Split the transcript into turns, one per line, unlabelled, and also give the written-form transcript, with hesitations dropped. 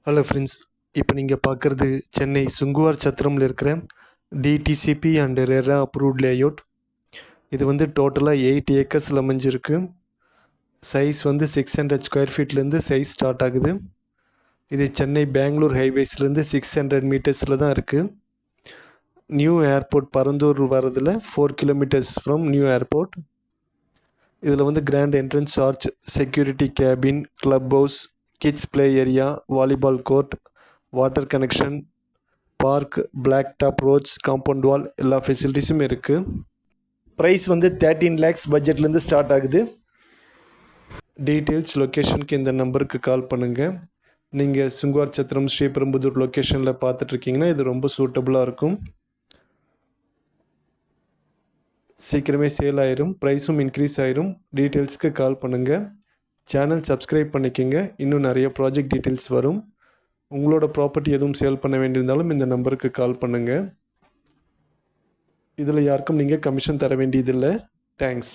Hello friends, இப்போ நீங்கள் பார்க்குறது சென்னை சுங்குவார் சத்திரமில் இருக்கிற DTCP and RERA approved layout. இது வந்து டோட்டலாக 8 ஏக்கர்ஸில் அமைஞ்சிருக்கு. சைஸ் வந்து 600 ஸ்கொயர் ஃபீட்லேருந்து சைஸ் ஸ்டார்ட் ஆகுது. இது சென்னை பெங்களூர் ஹைவேஸ்லேருந்து 600 மீட்டர்ஸில் தான் இருக்குது. நியூ ஏர்போர்ட் பரந்தூர் வரதில் 4 கிலோமீட்டர்ஸ் ஃப்ரம் நியூ ஏர்போர்ட். இதில் வந்து grand entrance arch, security cabin, club house, kids play area, volleyball court, water connection, park, black top roads, compound wall எல்லா ஃபெசிலிட்டிஸும் இருக்குது. ப்ரைஸ் வந்து 13 lakhs பட்ஜெட்லேருந்து ஸ்டார்ட் ஆகுது. டீட்டெயில்ஸ் லொக்கேஷனுக்கு இந்த நம்பருக்கு கால் பண்ணுங்கள். நீங்கள் சுங்குவார் சத்திரம் ஸ்ரீபெரும்புதூர் லொக்கேஷனில் பார்த்துட்ருக்கீங்கன்னா இது ரொம்ப சூட்டபுளாக இருக்கும். சீக்கிரமே சேல் ஆயிரும், ப்ரைஸும் இன்க்ரீஸ் ஆயிரும். டீட்டெயில்ஸ்க்கு கால் பண்ணுங்கள். சேனல் சப்ஸ்கிரைப் பண்ணிக்கோங்க. இன்னும் நிறைய ப்ராஜெக்ட் டீட்டெயில்ஸ் வரும். உங்களோட ப்ராப்பர்ட்டி எதுவும் சேல் பண்ண வேண்டியிருந்தாலும் இந்த நம்பருக்கு கால் பண்ணுங்கள். இதில் யாருக்கும் நீங்கள் கமிஷன் தர வேண்டியதில்லை. தேங்க்ஸ்.